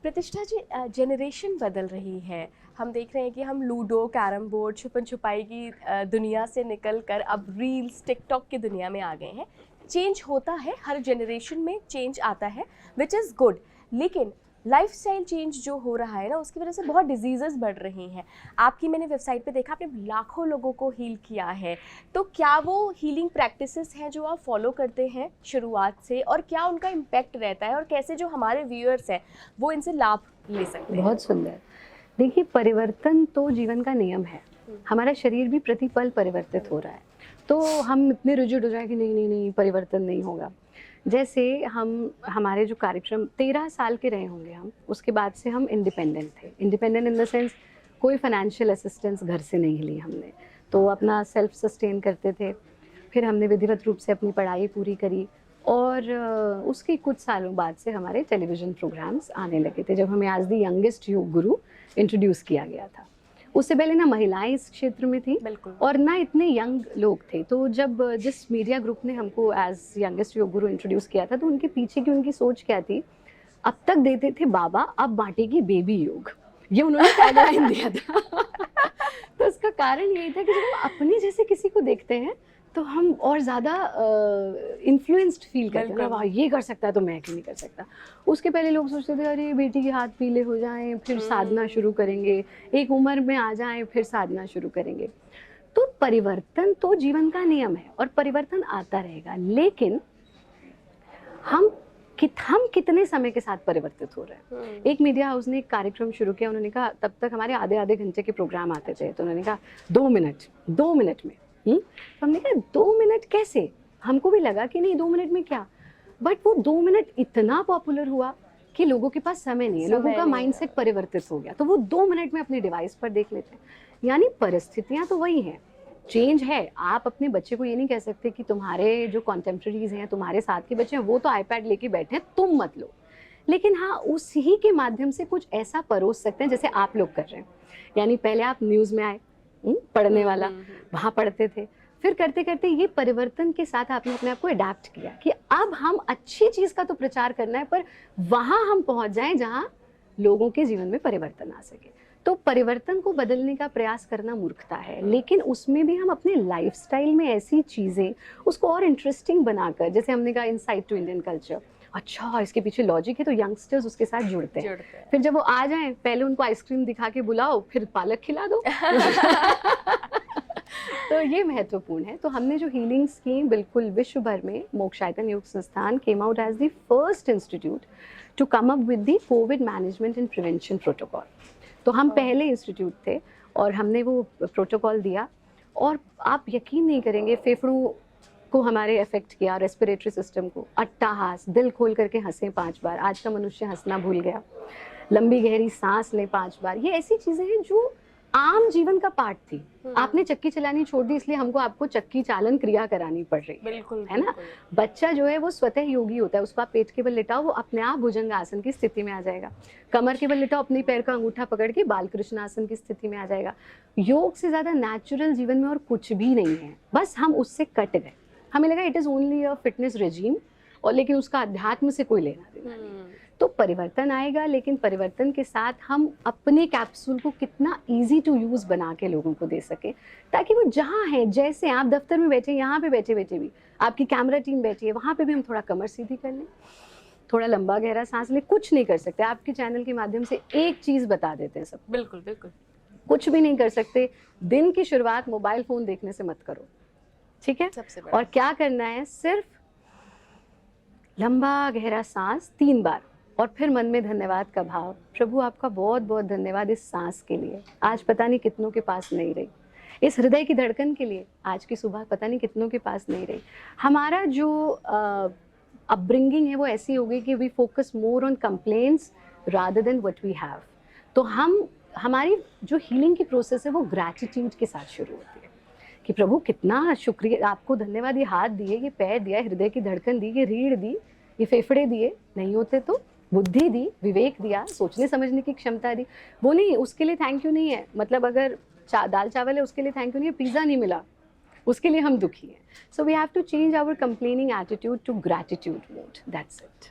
प्रतिष्ठा जी, जनरेशन बदल रही है। हम देख रहे हैं कि हम लूडो, कैरम बोर्ड, छुपन छुपाई की दुनिया से निकल कर अब रील्स, टिकटॉक की दुनिया में आ गए हैं। चेंज होता है, हर जनरेशन में चेंज आता है, विच इज़ गुड। लेकिन लाइफस्टाइल चेंज जो हो रहा है ना, उसकी वजह से बहुत डिजीज़ेस बढ़ रही हैं। आपकी मैंने वेबसाइट पे देखा, आपने लाखों लोगों को हील किया है। तो क्या वो हीलिंग प्रैक्टिसेस हैं जो आप फॉलो करते हैं शुरुआत से, और क्या उनका इम्पैक्ट रहता है, और कैसे जो हमारे व्यूअर्स हैं वो इनसे लाभ ले सकते हैं? बहुत सुंदर। देखिए, परिवर्तन तो जीवन का नियम है। हमारा शरीर भी प्रतिपल परिवर्तित हो रहा है, तो हम इतने रिजिड हो जाए कि नहीं नहीं नहीं परिवर्तन नहीं होगा। जैसे हमारे जो कार्यक्रम 13 साल के रहे होंगे हम, उसके बाद से हम इंडिपेंडेंट थे। इंडिपेंडेंट इन द सेंस कोई फाइनेंशियल असिस्टेंस घर से नहीं ली हमने, तो अपना सेल्फ सस्टेन करते थे। फिर हमने विधिवत रूप से अपनी पढ़ाई पूरी करी, और उसके कुछ सालों बाद से हमारे टेलीविज़न प्रोग्राम्स आने लगे थे, जब हमें as the youngest yoga guru introduce किया गया था। उससे पहले ना महिलाएं इस क्षेत्र में थी और ना इतने यंग लोग थे। तो जब जिस मीडिया ग्रुप ने हमको as youngest yoga guru introduce किया था, तो उनके पीछे की उनकी सोच क्या थी? अब तक देते थे बाबा, अब बांटेगी बेबी योग, ये उन्होंने टैगलाइन दिया था। तो उसका कारण यही था कि जब हम अपने जैसे किसी को देखते हैं तो हम और ज़्यादा इन्फ्लुएंस्ड फील करते हैं, वाह ये कर सकता है तो मैं क्यों नहीं कर सकता। उसके पहले लोग सोचते थे अरे बेटी के हाथ पीले हो जाएं फिर साधना शुरू करेंगे, एक उम्र में आ जाएं फिर साधना शुरू करेंगे। तो परिवर्तन तो जीवन का नियम है और परिवर्तन आता रहेगा, लेकिन हम कितने समय के साथ परिवर्तित हो रहे हैं। एक मीडिया हाउस ने एक कार्यक्रम शुरू किया, उन्होंने कहा, तब तक हमारे आधे आधे घंटे के प्रोग्राम आते थे, तो उन्होंने कहा 2 मिनट में। तो हमने कहा 2 मिनट कैसे? हमको भी लगा कि नहीं 2 मिनट में क्या, बट वो 2 मिनट इतना पॉपुलर हुआ कि लोगों के पास समय नहीं है, लोगों का माइंडसेट परिवर्तित हो गया, तो वो 2 मिनट में अपने डिवाइस पर देख लेते हैं। यानी परिस्थितियां तो वही हैं, चेंज है। आप अपने बच्चे को ये नहीं कह सकते कि तुम्हारे जो कॉन्टेम्प्रेरीज हैं, तुम्हारे साथ के बच्चे हैं, वो तो आईपैड लेके बैठे हैं, तुम मत लो। लेकिन हाँ, उसी के माध्यम से कुछ ऐसा परोस सकते हैं जैसे आप लोग कर रहे हैं। यानी पहले आप न्यूज़ में आए, पढ़ने वाला, वहाँ पढ़ते थे, फिर करते करते ये परिवर्तन के साथ आपने अपने आप को अडेप्ट किया कि अब हम अच्छी चीज़ का तो प्रचार करना है, पर वहाँ हम पहुँच जाएं जहाँ लोगों के जीवन में परिवर्तन आ सके। तो परिवर्तन को बदलने का प्रयास करना मूर्खता है, लेकिन उसमें भी हम अपने लाइफस्टाइल में ऐसी चीज़ें उसको और इंटरेस्टिंग बनाकर, जैसे हमने कहा इनसाइट टू इंडियन कल्चर, अच्छा इसके पीछे लॉजिक है, तो यंगस्टर्स उसके साथ जुड़ते हैं। फिर जब वो आ जाएं, पहले उनको आइसक्रीम दिखा के बुलाओ, फिर पालक खिला दो। तो ये महत्वपूर्ण है। तो हमने जो हीलिंग स्कीम बिल्कुल विश्व भर में, Mokshayatan Yog Sansthan came out as the first institute to come up with the COVID management and prevention protocol. तो हम पहले इंस्टीट्यूट थे और हमने वो प्रोटोकॉल दिया, और आप यकीन नहीं करेंगे, फेफड़ों को हमारे अफेक्ट किया, रेस्पिरेटरी सिस्टम को, अट्टाहास, दिल खोल करके हंसे 5 बार, आज का मनुष्य हंसना भूल गया, लंबी गहरी सांस लें 5 बार। ये ऐसी चीजें हैं जो आम जीवन का पार्ट थी। आपने चक्की चलानी छोड़ दी, इसलिए हमको आपको चक्की चालन क्रिया करानी पड़ रही है, बिल्कुल, है ना। बच्चा जो है वो स्वतः योगी होता है, उसको आप पेट के बल लिटाओ, वो अपने आप भुजंग आसन की स्थिति में आ जाएगा। कमर के बल लिटाओ, अपने पैर का अंगूठा पकड़ के बालकृष्ण आसन की स्थिति में आ जाएगा। योग से ज्यादा नेचुरल जीवन में और कुछ भी नहीं है, बस हम उससे कट गए। हमें लगा it is only a fitness regime, और लेकिन उसका अध्यात्म से कोई लेना देना नहीं। तो परिवर्तन आएगा, लेकिन परिवर्तन के साथ हम अपने कैप्सूल को कितना इजी टू यूज बना के लोगों को दे सके, ताकि वो जहाँ है, जैसे आप दफ्तर में बैठे, यहाँ पे बैठे बैठे भी आपकी कैमरा टीम बैठी है, वहाँ पे भी हम थोड़ा कमर सीधी कर लें, थोड़ा लंबा गहरा सांस ले। कुछ नहीं कर सकते, आपके चैनल के माध्यम से एक चीज बता देते हैं सब। बिल्कुल बिल्कुल। कुछ भी नहीं कर सकते, दिन की शुरुआत मोबाइल फोन देखने से मत करो, ठीक है? और क्या करना है, सिर्फ लंबा गहरा सांस 3 बार, और फिर मन में धन्यवाद का भाव, प्रभु आपका बहुत बहुत धन्यवाद इस सांस के लिए, आज पता नहीं कितनों के पास नहीं रही, इस हृदय की धड़कन के लिए आज की सुबह पता नहीं कितनों के पास नहीं रही। हमारा जो अपब्रिंगिंग है वो ऐसी हो गई कि we focus more on complaints rather than what we have. तो हमारी जो हीलिंग की प्रोसेस है वो ग्रैटिट्यूड के साथ शुरू होती है कि प्रभु कितना शुक्रिया, आपको धन्यवाद, ये हाथ दिए, ये पैर दिया, हृदय की धड़कन दी, ये रीढ़ दी, ये फेफड़े दिए, नहीं होते तो बुद्धि दी, विवेक दिया, सोचने समझने की क्षमता दी। वो नहीं, उसके लिए थैंक यू नहीं है, मतलब अगर दाल चावल है उसके लिए थैंक यू नहीं है, पिज्जा नहीं मिला उसके लिए हम दुखी हैं। So we have to change our complaining attitude to gratitude mode, that's it.